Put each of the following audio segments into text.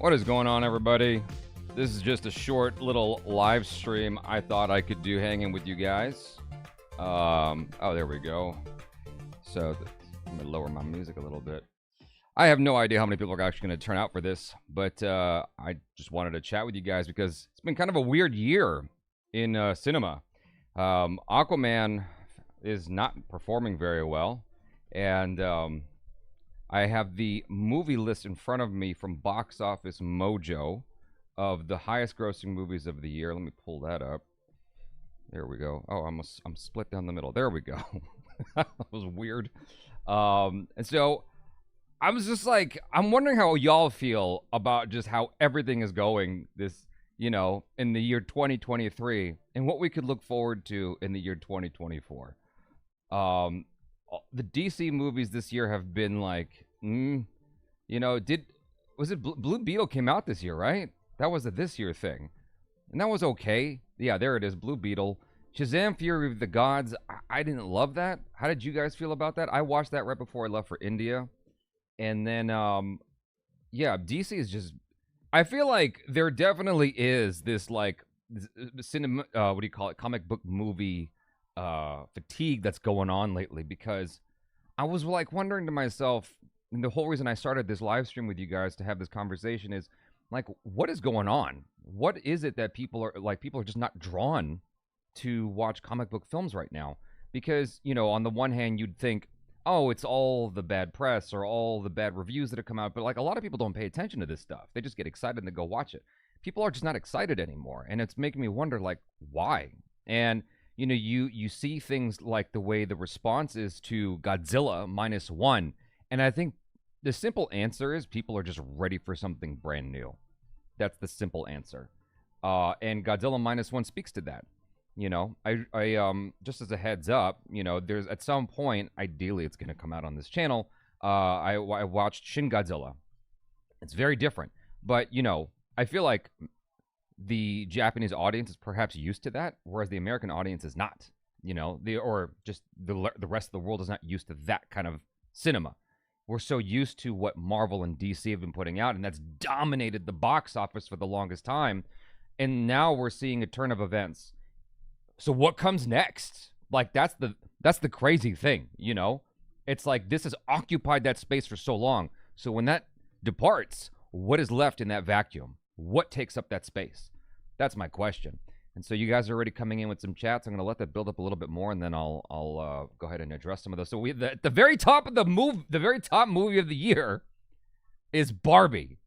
What is going on, everybody? This is just a short little live stream I thought I could do hanging with you guys. Oh, there we go. So I'm going to lower my music a little bit. I have no idea how many people are actually going to turn out for this, but I just wanted to chat with you guys because it's been kind of a weird year in cinema. Aquaman is not performing very well, and I have the movie list in front of me from Box Office Mojo of the highest grossing movies of the year. Let me pull that up. There we go. Oh, I'm split down the middle. There we go. That was weird. And so I was just like, I'm wondering how y'all feel about just how everything is going this, in the year 2023 and what we could look forward to in the year 2024. The DC movies this year have been like, was it Blue Beetle came out this year, right? That was a this year thing. And that was okay. Yeah, there it is, Blue Beetle. Shazam! Fury of the Gods, I didn't love that. How did you guys feel about that? I watched that right before I left for India. And then, DC is just, I feel like there definitely is this, like, cinema, what do you call it, comic book movie fatigue that's going on lately, because I was, like, wondering to myself, and the whole reason I started this live stream with you guys to have this conversation is, like, what is going on? What is it that people are just not drawn to watch comic book films right now? Because, on the one hand, you'd think, oh, it's all the bad press or all the bad reviews that have come out, but, like, a lot of people don't pay attention to this stuff. They just get excited and they go watch it. People are just not excited anymore, and it's making me wonder, like, why? And, you see things like the way the response is to Godzilla -1, and I think the simple answer is people are just ready for something brand new. That's the simple answer. And Godzilla -1 speaks to that. I just as a heads up, there's at some point, ideally it's going to come out on this channel, I watched Shin Godzilla. It's very different. But, I feel like the Japanese audience is perhaps used to that, whereas the American audience is not. Or just the rest of the world is not used to that kind of cinema. We're so used to what Marvel and DC have been putting out, and that's dominated the box office for the longest time. And now we're seeing a turn of events. So what comes next? Like, that's the crazy thing, It's like this has occupied that space for so long. So when that departs, what is left in that vacuum? What takes up that space? That's my question. And so you guys are already coming in with some chats. I'm going to let that build up a little bit more, and then I'll go ahead and address some of those. So the very top of the very top movie of the year is Barbie.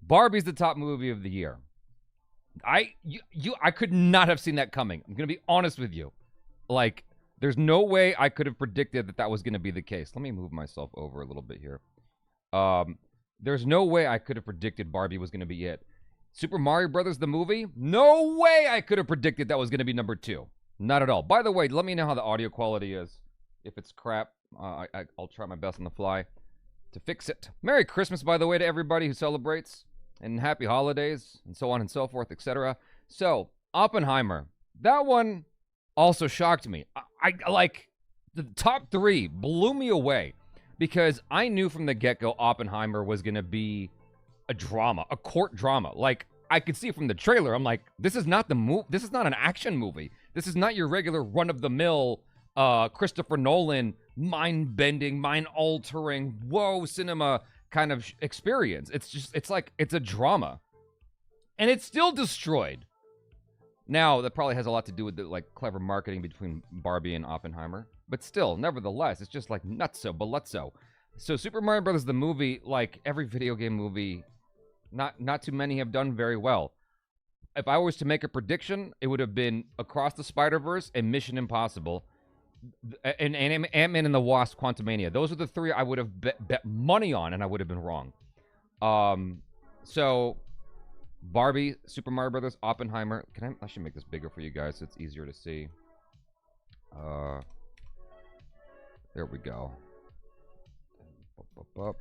Barbie's the top movie of the year. I could not have seen that coming. I'm going to be honest with you. Like, there's no way I could have predicted that was going to be the case. Let me move myself over a little bit here. There's no way I could have predicted Barbie was going to be it. Super Mario Brothers, the movie? No way I could have predicted that was going to be number 2. Not at all. By the way, let me know how the audio quality is. If it's crap, I'll try my best on the fly to fix it. Merry Christmas, by the way, to everybody who celebrates. And happy holidays, and so on and so forth, etc. So, Oppenheimer. That one also shocked me. I like, the top 3 blew me away. Because I knew from the get-go Oppenheimer was going to be a drama, a court drama. Like, I could see from the trailer, I'm like, this is not this is not an action movie. This is not your regular run-of-the-mill Christopher Nolan mind-bending, mind-altering, whoa, cinema kind of experience. It's a drama. And it's still destroyed. Now, that probably has a lot to do with the, like, clever marketing between Barbie and Oppenheimer. But still, nevertheless, it's just like nutso, balutso. So Super Mario Brothers, the movie, like every video game movie, not too many have done very well. If I was to make a prediction, it would have been Across the Spider-Verse and Mission Impossible. And Ant-Man and the Wasp, Quantumania. Those are the 3 I would have bet money on, and I would have been wrong. So Barbie, Super Mario Brothers, Oppenheimer. I should make this bigger for you guys so it's easier to see. There we go. There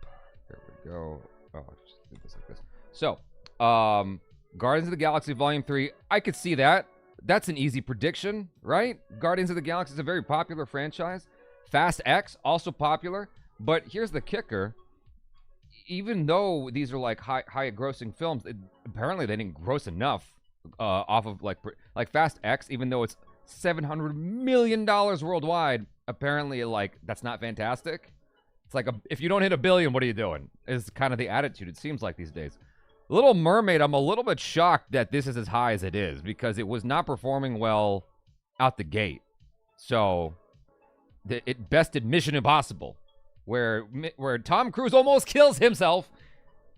we go. Oh, just do this like this. So, Guardians of the Galaxy Volume 3. I could see that. That's an easy prediction, right? Guardians of the Galaxy is a very popular franchise. Fast X, also popular. But here's the kicker. even though these are like high grossing films, apparently they didn't gross enough off of like Fast X, even though it's $700 million worldwide. Apparently, like, that's not fantastic. It's like, if you don't hit $1 billion, what are you doing? Is kind of the attitude it seems like these days. Little Mermaid, I'm a little bit shocked that this is as high as it is, because it was not performing well out the gate. So it bested Mission Impossible, where Tom Cruise almost kills himself.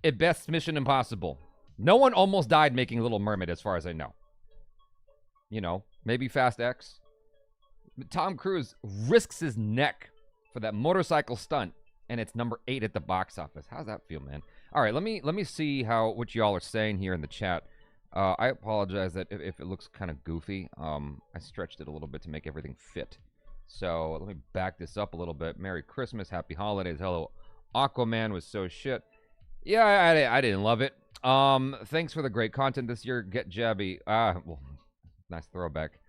It bests Mission Impossible. No one almost died making Little Mermaid, as far as I know. You know, maybe Fast X. Tom Cruise risks his neck for that motorcycle stunt, and it's number 8 at the box office. How's that feel, man? All right, let me see what y'all are saying here in the chat. I apologize that if it looks kind of goofy. I stretched it a little bit to make everything fit. So let me back this up a little bit. Merry Christmas, Happy Holidays. Hello, Aquaman was so shit. Yeah, I didn't love it. Thanks for the great content this year. Get Jabby. Well, nice throwback.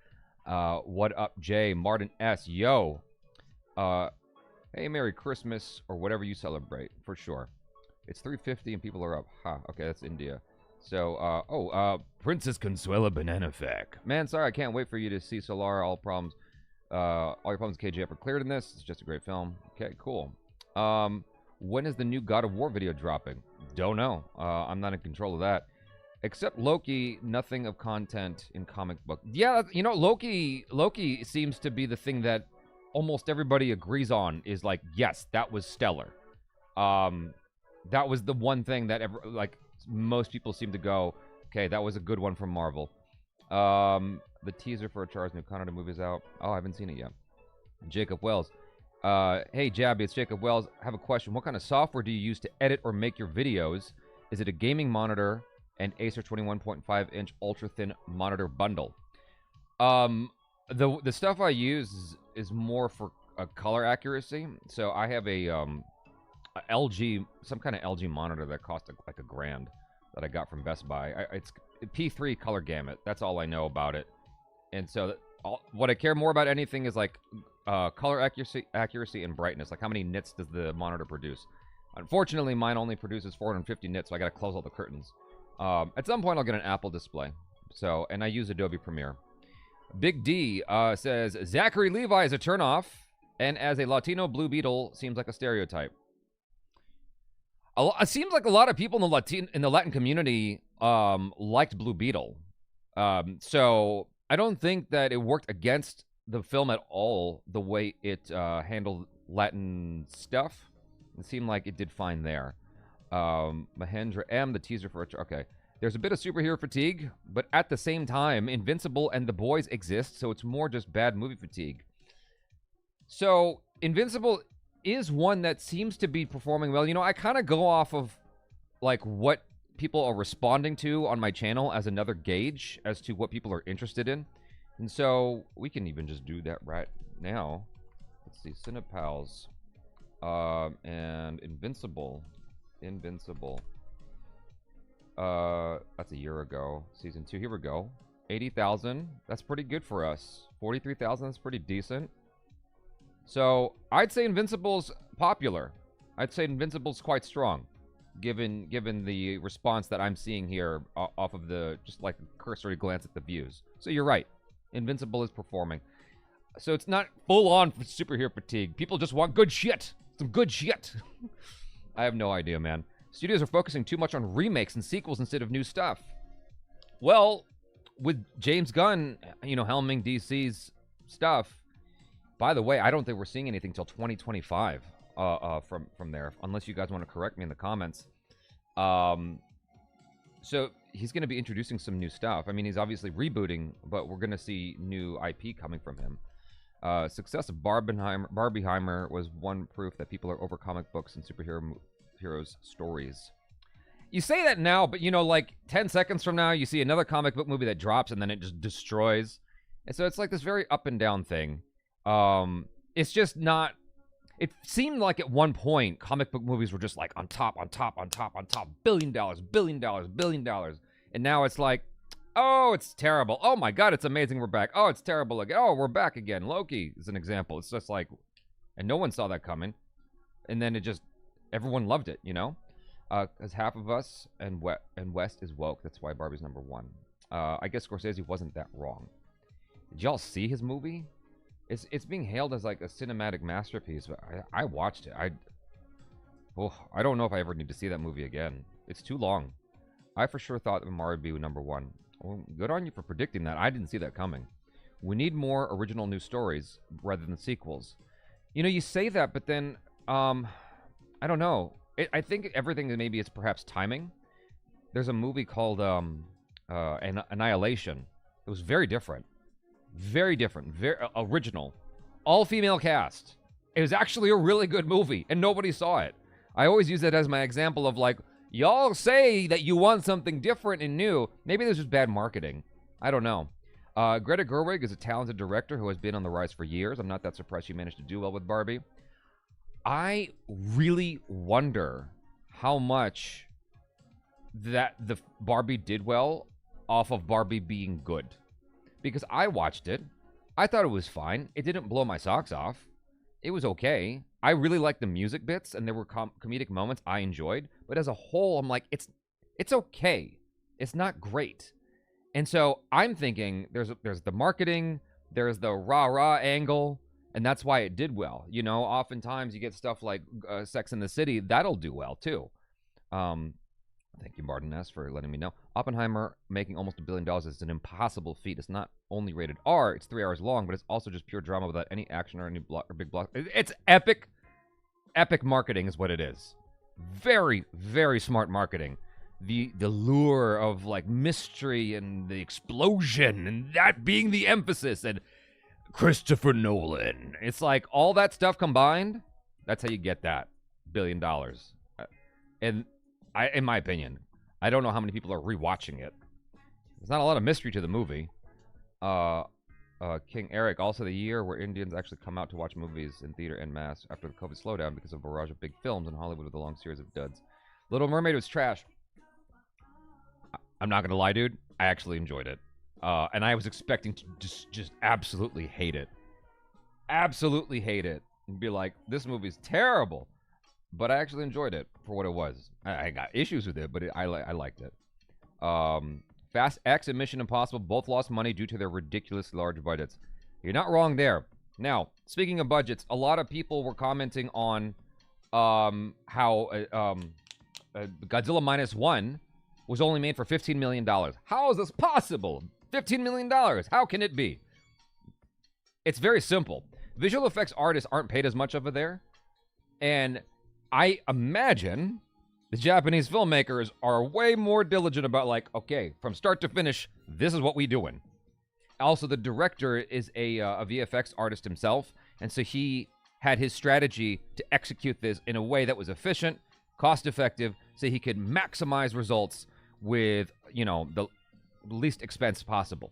What up, Jay? Martin S. Yo. Hey, Merry Christmas, or whatever you celebrate, for sure. It's 3:50 and people are up. Okay, that's India. So, Princess Consuela Banana Fac. Man, sorry, I can't wait for you to see Solara. All your problems KJF are cleared in this. It's just a great film. Okay, cool. When is the new God of War video dropping? Don't know. I'm not in control of that. Except Loki, nothing of content in comic book. Yeah, you know, Loki seems to be the thing that almost everybody agrees on, is like, yes, that was stellar. That was the one thing that most people seem to go, okay, that was a good one from Marvel. The teaser for a Charles New Canada movie is out. Oh, I haven't seen it yet. Jacob Wells. Hey, Jabby, it's Jacob Wells. I have a question. What kind of software do you use to edit or make your videos? Is it a gaming monitor and Acer 21.5-inch ultra-thin monitor bundle? The stuff I use is more for color accuracy. So I have a LG, some kind of LG monitor that cost like $1,000 that I got from Best Buy. It's P3 color gamut. That's all I know about it. And so what I care more about anything is like color accuracy and brightness. Like how many nits does the monitor produce? Unfortunately, mine only produces 450 nits, so I got to close all the curtains. At some point, I'll get an Apple display. So, and I use Adobe Premiere. Big D says, Zachary Levi is a turnoff, and as a Latino Blue Beetle, seems like a stereotype. It seems like a lot of people in the Latin community liked Blue Beetle. So I don't think that it worked against the film at all, the way it handled Latin stuff. It seemed like it did fine there. Mahendra M, the teaser for okay. There's a bit of superhero fatigue, but at the same time, Invincible and The Boys exist, so it's more just bad movie fatigue. So Invincible is one that seems to be performing well. You know, I kind of go off of like what people are responding to on my channel as another gauge as to what people are interested in. And so we can even just do that right now. Let's see, Cinepals and Invincible. That's a year ago. Season 2. Here we go. 80,000. That's pretty good for us. 43,000. That's pretty decent. So I'd say Invincible's popular. I'd say Invincible's quite strong, given the response that I'm seeing here off of the just like cursory glance at the views. So you're right. Invincible is performing. So it's not full on superhero fatigue. People just want good shit. Some good shit. I have no idea, man. Studios are focusing too much on remakes and sequels instead of new stuff. Well, with James Gunn, you know, helming DC's stuff. By the way, I don't think we're seeing anything till 2025 from there, unless you guys want to correct me in the comments. So he's going to be introducing some new stuff. I mean, he's obviously rebooting, but we're going to see new IP coming from him. Success of Barbieheimer was one proof that people are over comic books and heroes stories. You say that now, but you know, like 10 seconds from now, you see another comic book movie that drops and then it just destroys. And so it's like this very up and down thing. It's just not. It seemed like at one point comic book movies were just like on top, $1 billion, $1 billion. And now it's like, oh, it's terrible. Oh my God, it's amazing. We're back. Oh, it's terrible again. Oh, we're back again. Loki is an example. It's just like, and no one saw that coming. And then it just, everyone loved it, you know? Because half of us and West is woke. That's why Barbie's number one. I guess Scorsese wasn't that wrong. Did y'all see his movie? It's being hailed as like a cinematic masterpiece, but I watched it. I don't know if I ever need to see that movie again. It's too long. I for sure thought Mario would be number one. Well, good on you for predicting that. I didn't see that coming. We need more original new stories rather than sequels. You know, you say that, but then, I don't know. I think everything maybe it's perhaps timing. There's a movie called Annihilation. It was very different. Very different. Very original. All-female cast. It was actually a really good movie, and nobody saw it. I always use it as my example of, like, y'all say that you want something different and new. Maybe this was bad marketing. I don't know. Greta Gerwig is a talented director who has been on the rise for years. I'm not that surprised she managed to do well with Barbie. I really wonder how much that the Barbie did well off of Barbie being good. Because I watched it. I thought it was fine. It didn't blow my socks off. It was okay. I really liked the music bits, and there were comedic moments I enjoyed. But as a whole, I'm like, it's okay. It's not great. And so I'm thinking there's the marketing, there's the rah-rah angle, and that's why it did well. You know, oftentimes you get stuff like Sex and the City. That'll do well, too. Thank you, Martin S., for letting me know. Oppenheimer making almost $1 billion is an impossible feat. It's not only rated R, it's 3 hours long, but it's also just pure drama without any action or any big block. It's epic. Epic marketing is what it is. Very, very smart marketing. The lure of, like, mystery and the explosion and that being the emphasis and Christopher Nolan. It's like all that stuff combined, that's how you get that $1 billion. And in my opinion, I don't know how many people are rewatching it. There's not a lot of mystery to the movie. King Eric, also the year where Indians actually come out to watch movies in theater en masse after the COVID slowdown because of a barrage of big films in Hollywood with a long series of duds. Little Mermaid was trash. I'm not gonna lie, dude. I actually enjoyed it. And I was expecting to just absolutely hate it. Absolutely hate it. And be like, this movie's terrible. But I actually enjoyed it for what it was. I got issues with it, but I liked it. Fast X and Mission Impossible both lost money due to their ridiculously large budgets. You're not wrong there. Now, speaking of budgets, a lot of people were commenting on how Godzilla Minus One was only made for $15 million. How is this possible? $15 million. How can it be? It's very simple. Visual effects artists aren't paid as much over there. And I imagine the Japanese filmmakers are way more diligent about, like, okay, from start to finish, this is what we doing. Also, the director is a VFX artist himself, and so he had his strategy to execute this in a way that was efficient, cost-effective, so he could maximize results with, you know, the least expense possible,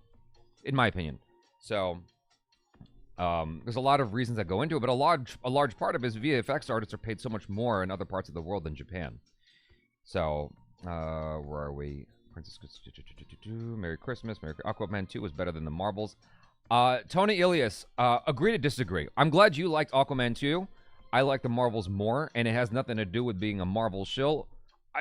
in my opinion. So there's a lot of reasons that go into it, but a large part of it is VFX artists are paid so much more in other parts of the world than Japan. So, where are we? Princess, Merry Christmas. Aquaman 2 was better than the Marvels. Tony Ilias, agree to disagree. I'm glad you liked Aquaman 2. I like the Marvels more, and it has nothing to do with being a Marvel shill.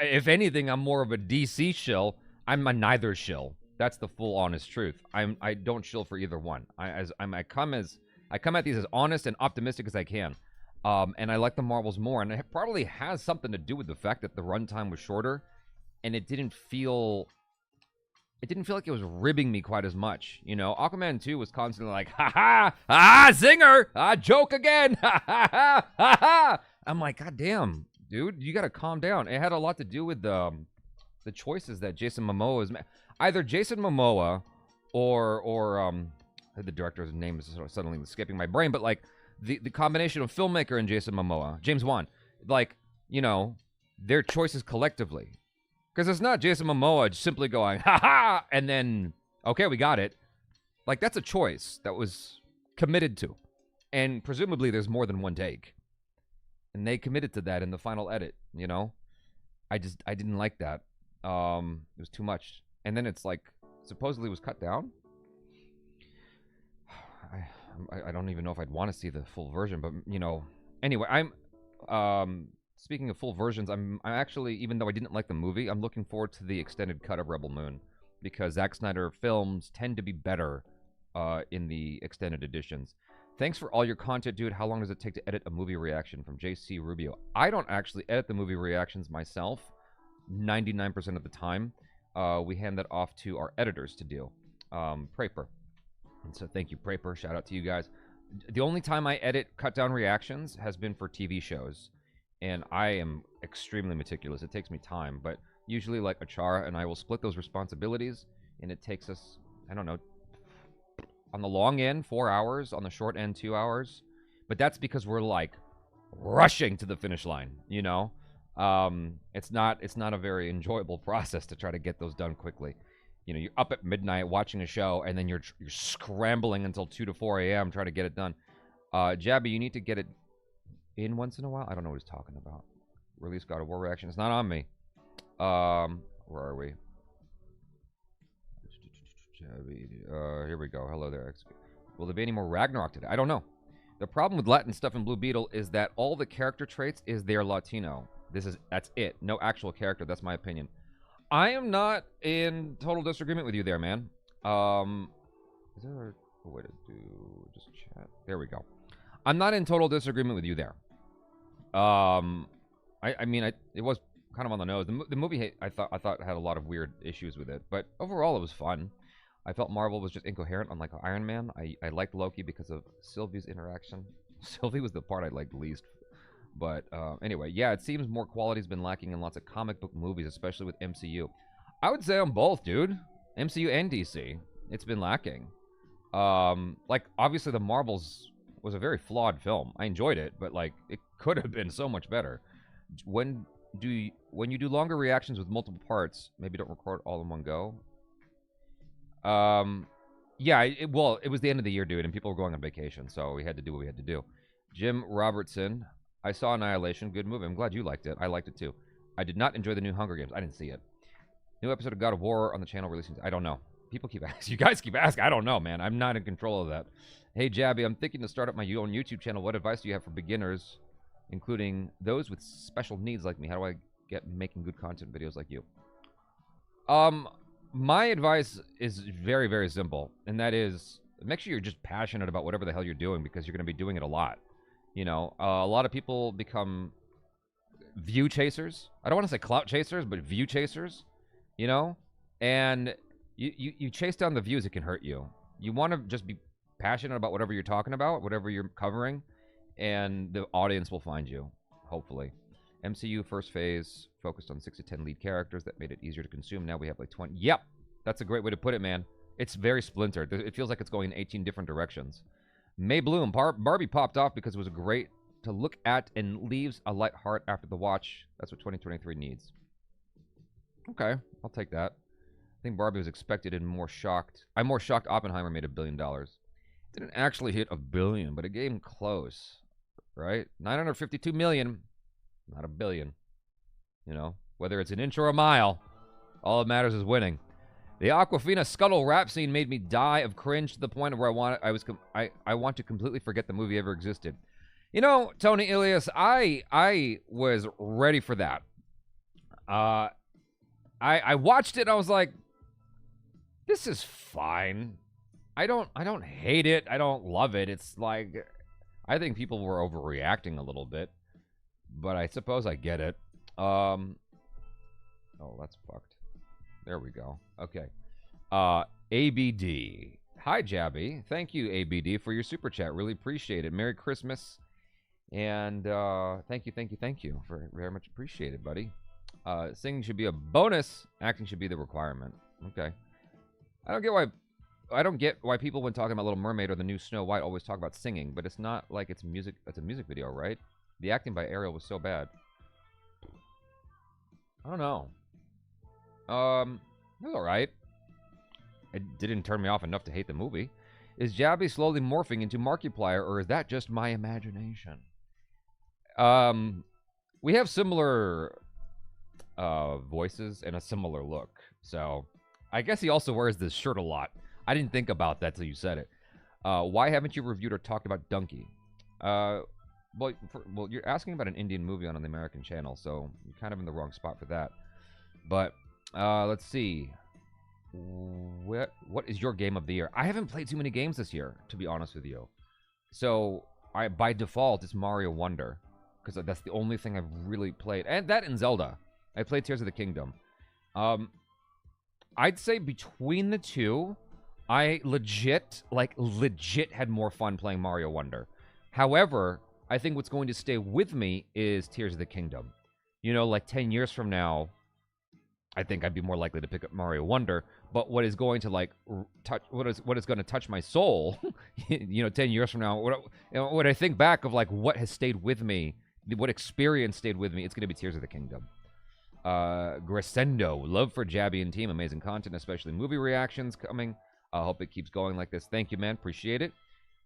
If anything, I'm more of a DC shill. I'm a neither shill. That's the full honest truth. I don't shill for either one. I come at these as honest and optimistic as I can. And I like the Marvels more, and it probably has something to do with the fact that the runtime was shorter, and it didn't feel like it was ribbing me quite as much. You know, Aquaman 2 was constantly like, zinger, joke again, I'm like, God damn, dude, you gotta calm down. It had a lot to do with the choices that Jason Momoa is either Jason Momoa or the director's name is suddenly escaping my brain, but like the combination of filmmaker and Jason Momoa, James Wan, like, you know, their choices collectively. Because it's not Jason Momoa simply going, and then, okay, we got it. Like, that's a choice that was committed to. And presumably there's more than one take. And they committed to that in the final edit, you know? I didn't like that. It was too much. And then it's like, supposedly was cut down? I don't even know if I'd want to see the full version, but, you know. Anyway, speaking of full versions, I'm actually, even though I didn't like the movie, I'm looking forward to the extended cut of Rebel Moon because Zack Snyder films tend to be better in the extended editions. Thanks for all your content, dude. How long does it take to edit a movie reaction? From JC Rubio. I don't actually edit the movie reactions myself 99% of the time. We hand that off to our editors to do. Praper. And so thank you, Praper. Shout out to you guys. The only time I edit cut down reactions has been for TV shows. And I am extremely meticulous. It takes me time. But usually, like Achara and I will split those responsibilities. And it takes us, I don't know, on the long end, 4 hours. On the short end, 2 hours. But that's because we're, like, rushing to the finish line, you know? It's not a very enjoyable process to try to get those done quickly. You know, you're up at midnight watching a show, and then you're scrambling until 2 to 4 a.m. trying to get it done. Jabby, you need to get it in once in a while. I don't know what he's talking about. Release God of War reaction. It's not on me. Where are we? Jabby. Here we go. Hello there, XP. Will there be any more Ragnarok today? I don't know. The problem with Latin stuff in Blue Beetle is that all the character traits is they're Latino. That's it. No actual character. That's my opinion. I am not in total disagreement with you there, man. Is there a way to do just chat? There we go. I'm not in total disagreement with you there. I mean, it was kind of on the nose. The movie I thought had a lot of weird issues with it, but overall it was fun. I felt Marvel was just incoherent, unlike Iron Man. I liked Loki because of Sylvie's interaction. Sylvie was the part I liked least. But anyway, yeah, it seems more quality's been lacking in lots of comic book movies, especially with MCU. I would say on both, dude. MCU and DC. It's been lacking. Like, obviously the Marvels was a very flawed film. I enjoyed it, but, like, it could have been so much better. When you do longer reactions with multiple parts, maybe don't record all in one go. Yeah, it was the end of the year, dude, and people were going on vacation, so we had to do what we had to do. Jim Robertson. I saw Annihilation. Good movie. I'm glad you liked it. I liked it, too. I did not enjoy the new Hunger Games. I didn't see it. New episode of God of War on the channel releasing. I don't know. People keep asking. You guys keep asking. I don't know, man. I'm not in control of that. Hey, Jabby, I'm thinking to start up my own YouTube channel. What advice do you have for beginners, including those with special needs like me? How do I get making good content videos like you? My advice is very, very simple, and that is make sure you're just passionate about whatever the hell you're doing because you're going to be doing it a lot. You know, a lot of people become view chasers. I don't want to say clout chasers, but view chasers, you know? And you chase down the views, it can hurt you. You want to just be passionate about whatever you're talking about, whatever you're covering, and the audience will find you, hopefully. MCU first phase focused on 6 to 10 lead characters. That made it easier to consume. Now we have like 20. Yep, that's a great way to put it, man. It's very splintered. It feels like it's going in 18 different directions. May Bloom. Barbie popped off because it was great to look at and leaves a light heart after the watch. That's what 2023 needs. Okay, I'll take that. I think Barbie was expected and more shocked. I'm more shocked Oppenheimer made $1 billion. It didn't actually hit $1 billion, but it came close, right? 952 million, not $1 billion. You know, whether it's an inch or a mile, all that matters is winning. The Aquafina Scuttle rap scene made me die of cringe to the point where I want to completely forget the movie ever existed. You know, Tony Ilias, I was ready for that. I watched it and I was like, this is fine. I don't hate it. I don't love it. It's like, I think people were overreacting a little bit, but I suppose I get it. Oh, that's fucked. There we go. Okay. ABD. Hi, Jabby. Thank you, ABD, for your super chat. Really appreciate it. Merry Christmas. And thank you. Very much appreciated, buddy. Singing should be a bonus. Acting should be the requirement. Okay. I don't get why people, when talking about Little Mermaid or the new Snow White, always talk about singing, but it's not like it's music. It's a music video, right? The acting by Ariel was so bad. I don't know. It was alright. It didn't turn me off enough to hate the movie. Is Jabby slowly morphing into Markiplier, or is that just my imagination? We have similar voices and a similar look, so I guess he also wears this shirt a lot. I didn't think about that till you said it. Why haven't you reviewed or talked about Donkey? Well, you're asking about an Indian movie on the American channel, so you're kind of in the wrong spot for that. But let's see. What is your game of the year? I haven't played too many games this year, to be honest with you. So by default it's Mario Wonder, because that's the only thing I've really played, and that and Zelda. I played Tears of the Kingdom. I'd say between the two, I legit had more fun playing Mario Wonder. However, I think what's going to stay with me is Tears of the Kingdom. You know, like 10 years from now, I think I'd be more likely to pick up Mario Wonder. But what is going to what is going to touch my soul, 10 years from now, when I think back of like what has stayed with me, what experience stayed with me, it's going to be Tears of the Kingdom. Gresendo, love for Jabby and team, amazing content, especially movie reactions coming. I hope it keeps going like this. Thank you, man, appreciate it.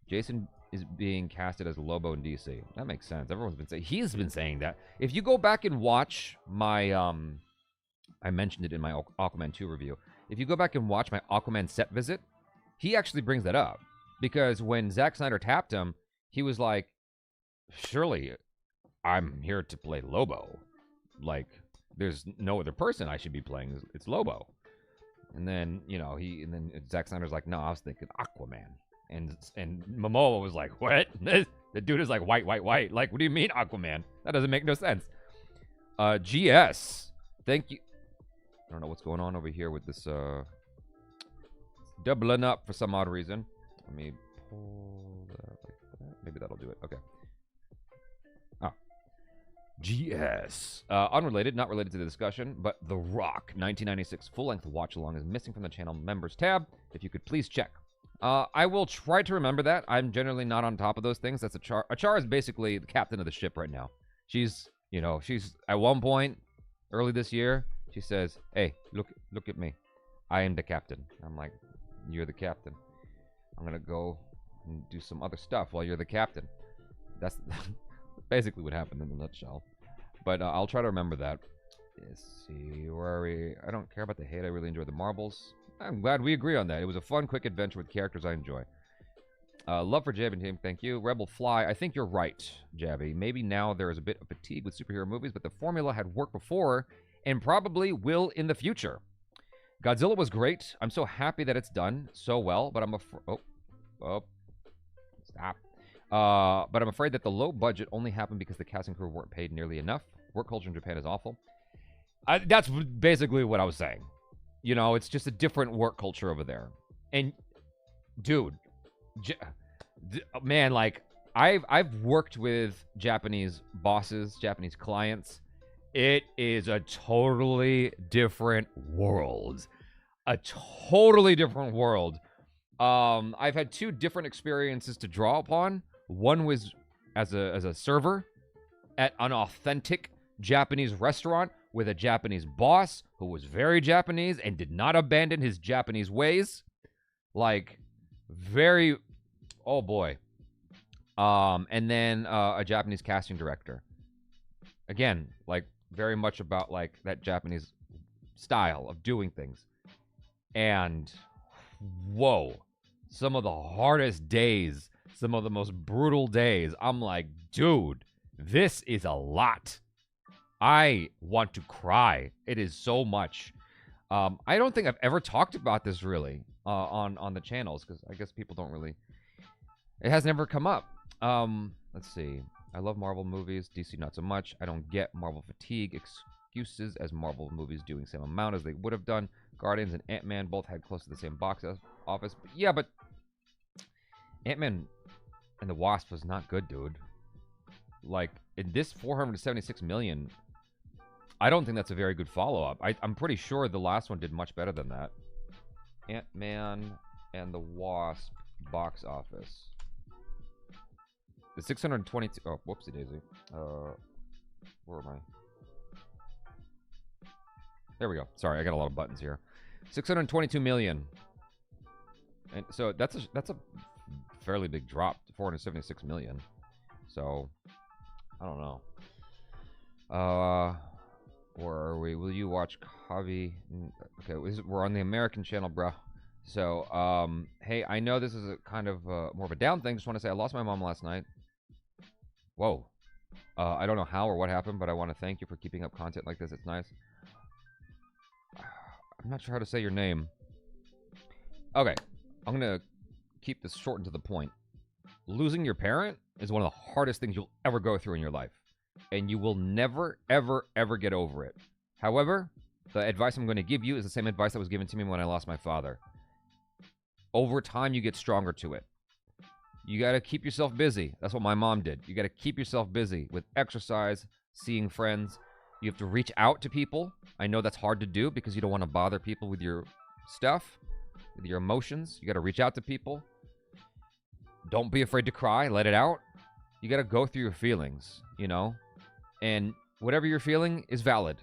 Jason is being casted as Lobo in DC. That makes sense. He's been saying that. If you go back and watch my I mentioned it in my Aquaman 2 review. If you go back and watch my Aquaman set visit, he actually brings that up. Because when Zack Snyder tapped him, he was like, surely I'm here to play Lobo. Like, there's no other person I should be playing. It's Lobo. And then, Zack Snyder's like, no, I was thinking Aquaman. And Momoa was like, what? The dude is like, white. Like, what do you mean Aquaman? That doesn't make no sense. GS. Thank you. I don't know what's going on over here with this doubling up for some odd reason. Let me pull that like that. Maybe that'll do it. Okay. GS. Unrelated, not related to the discussion, but The Rock 1996 full-length watch-along is missing from the channel members tab. If you could please check. I will try to remember that. I'm generally not on top of those things. That's Achar. Achar is basically the captain of the ship right now. She's at one point early this year, she says, hey, look at me. I am the captain. I'm like, you're the captain. I'm going to go and do some other stuff while you're the captain. That's basically what happened in a nutshell. But I'll try to remember that. Let's see, where are we? I don't care about the hate. I really enjoy the marbles. I'm glad we agree on that. It was a fun, quick adventure with characters I enjoy. Love for Jabby and team, thank you. Rebel Fly, I think you're right, Jabby. Maybe now there is a bit of fatigue with superhero movies, but the formula had worked before and probably will in the future. Godzilla was great. I'm so happy that it's done so well, but I'm afraid... Oh. Stop. But I'm afraid that the low budget only happened because the cast and crew weren't paid nearly enough. Work culture in Japan is awful. That's basically what I was saying. It's just a different work culture over there. And, dude, man, like, I've worked with Japanese bosses, Japanese clients. It is a totally different world. A totally different world. I've had two different experiences to draw upon. One was as a server at an authentic Japanese restaurant with a Japanese boss who was very Japanese and did not abandon his Japanese ways. Like, very, oh boy. And then a Japanese casting director. Again, like, very much about, like, that Japanese style of doing things. And, whoa. Some of the hardest days, some of the most brutal days. I'm like, dude, this is a lot. I want to cry. It is so much. I don't think I've ever talked about this really on the channels because I guess people don't really. It has never come up. Let's see. I love Marvel movies. DC not so much. I don't get Marvel fatigue excuses as Marvel movies doing same amount as they would have done. Guardians and Ant-Man both had close to the same box office. But yeah, but Ant-Man and the Wasp was not good, dude. Like, in this 476 million, I don't think that's a very good follow-up. I'm pretty sure the last one did much better than that. Ant-Man and the Wasp box office. The 622... Oh, whoopsie daisy. Where am I? There we go. Sorry, I got a lot of buttons here. 622 million. And so that's a fairly big drop to 476 million. So, I don't know. Where are we? Will you watch Kavi? Okay, we're on the American channel, bro. So, hey, I know this is a kind of more of a down thing. Just want to say I lost my mom last night. Whoa. I don't know how or what happened, but I want to thank you for keeping up content like this. It's nice. I'm not sure how to say your name. Okay. I'm going to keep this short and to the point. Losing your parent is one of the hardest things you'll ever go through in your life. And you will never, ever, ever get over it. However, the advice I'm going to give you is the same advice that was given to me when I lost my father. Over time, you get stronger to it. You got to keep yourself busy. That's what my mom did. You got to keep yourself busy with exercise, seeing friends. You have to reach out to people. I know that's hard to do because you don't want to bother people with your stuff, with your emotions. You got to reach out to people. Don't be afraid to cry. Let it out. You got to go through your feelings, you know? And whatever you're feeling is valid.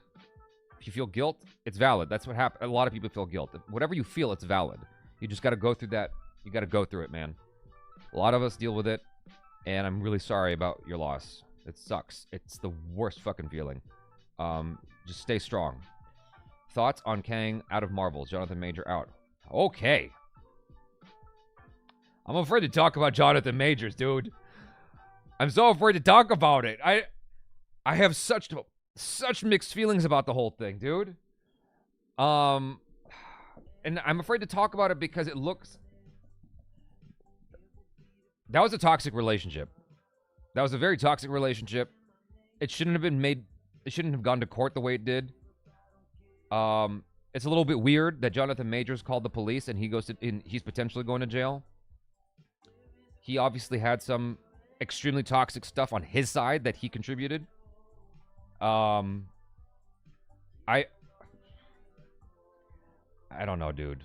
If you feel guilt, it's valid. That's what happens. A lot of people feel guilt. Whatever you feel, it's valid. You just got to go through that. You got to go through it, man. A lot of us deal with it, and I'm really sorry about your loss. It sucks. It's the worst fucking feeling. Just stay strong. Thoughts on Kang out of Marvel? Jonathan Major out. Okay. I'm afraid to talk about Jonathan Majors, dude. I'm so afraid to talk about it. I have such mixed feelings about the whole thing, dude. And I'm afraid to talk about it because it looks... That was a toxic relationship. That was a very toxic relationship. It shouldn't have been made... It shouldn't have gone to court the way it did. It's a little bit weird that Jonathan Majors called the police and he's potentially going to jail. He obviously had some extremely toxic stuff on his side that he contributed. I don't know, dude.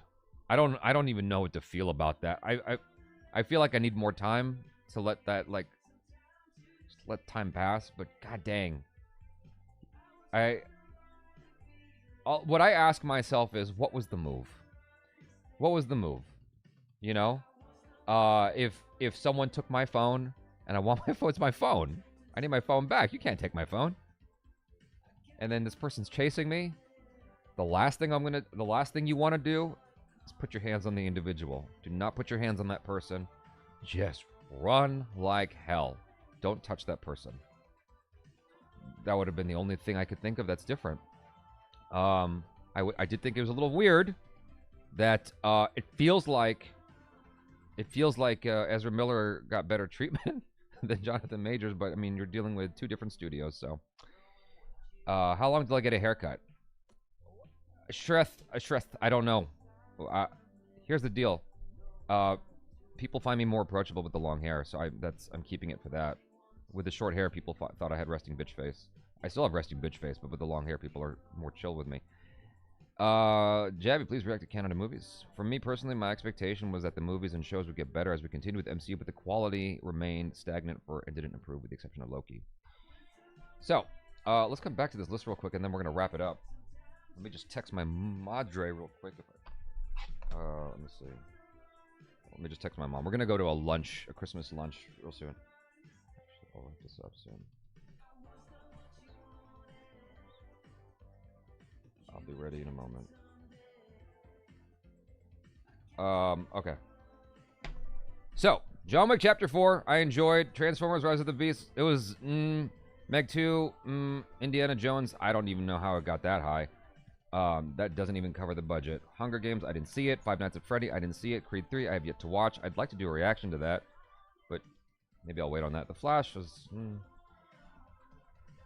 I don't even know what to feel about that. I feel like I need more time to let that, like, just let time pass, but god dang. What I ask myself is, what was the move? What was the move? You know? If someone took my phone and I want my phone, it's my phone. I need my phone back. You can't take my phone. And then this person's chasing me. The last thing you want to do is put your hands on the individual. Do not put your hands on that person. Just run like hell. Don't touch that person. That would have been the only thing I could think of that's different. I did think it was a little weird that it feels like Ezra Miller got better treatment than Jonathan Majors, but I mean, you're dealing with two different studios, so. How long till I get a haircut? Shreth, I don't know. Here's the deal. People find me more approachable with the long hair, so I'm keeping it for that. With the short hair, people thought I had resting bitch face. I still have resting bitch face, but with the long hair, people are more chill with me. Jabby, please react to Canada movies. For me personally, my expectation was that the movies and shows would get better as we continued with MCU, but the quality remained stagnant and didn't improve with the exception of Loki. So, let's come back to this list real quick, and then we're going to wrap it up. Let me just text my madre real quick. Let me see. Let me just text my mom. We're going to go to a Christmas lunch real soon. I'll wrap this up soon. I'll be ready in a moment. Okay. So, John Wick Chapter 4, I enjoyed. Transformers Rise of the Beast, it was, Meg 2, Indiana Jones, I don't even know how it got that high. That doesn't even cover the budget. Hunger Games, I didn't see it. Five Nights at Freddy, I didn't see it. Creed 3, I have yet to watch. I'd like to do a reaction to that, but maybe I'll wait on that. The Flash was...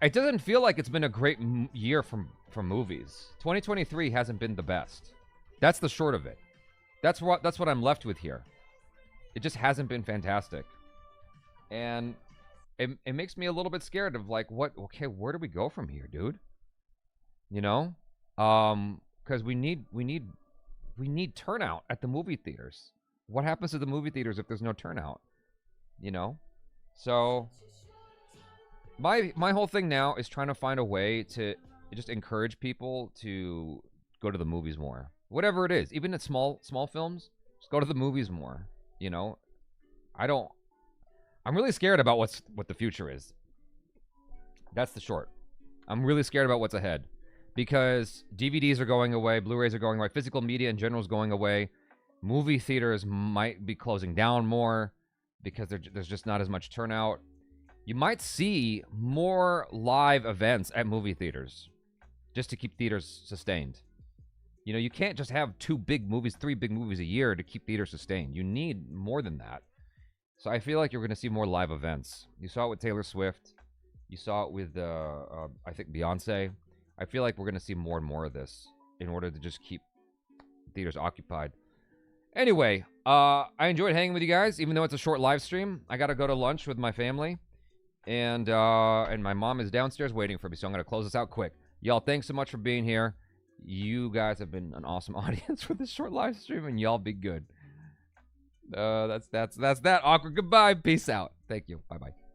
It doesn't feel like it's been a great year from movies. 2023 hasn't been the best. That's the short of it. That's what I'm left with here. It just hasn't been fantastic. And it makes me a little bit scared of, like, okay, where do we go from here, dude? You know? Because we need turnout at the movie theaters. What happens to the movie theaters if there's no turnout? You know? So my whole thing now is trying to find a way to just encourage people to go to the movies more. Whatever it is, even at small films, just go to the movies more. You know? I'm really scared about what the future is. That's the short. I'm really scared about what's ahead. Because DVDs are going away, Blu-rays are going away, physical media in general is going away. Movie theaters might be closing down more because there's just not as much turnout. you might see more live events at movie theaters just to keep theaters sustained. You know, you can't just have 2 big movies, 3 big movies a year to keep theaters sustained. You need more than that. So I feel like you're going to see more live events. You saw it with Taylor Swift. You saw it with, I think, Beyonce. I feel like we're going to see more and more of this in order to just keep theaters occupied. Anyway, I enjoyed hanging with you guys, even though it's a short live stream. I got to go to lunch with my family, and my mom is downstairs waiting for me, so I'm going to close this out quick. Y'all, thanks so much for being here. You guys have been an awesome audience for this short live stream, and y'all be good. That's that. Awkward goodbye. Peace out. Thank you. Bye-bye.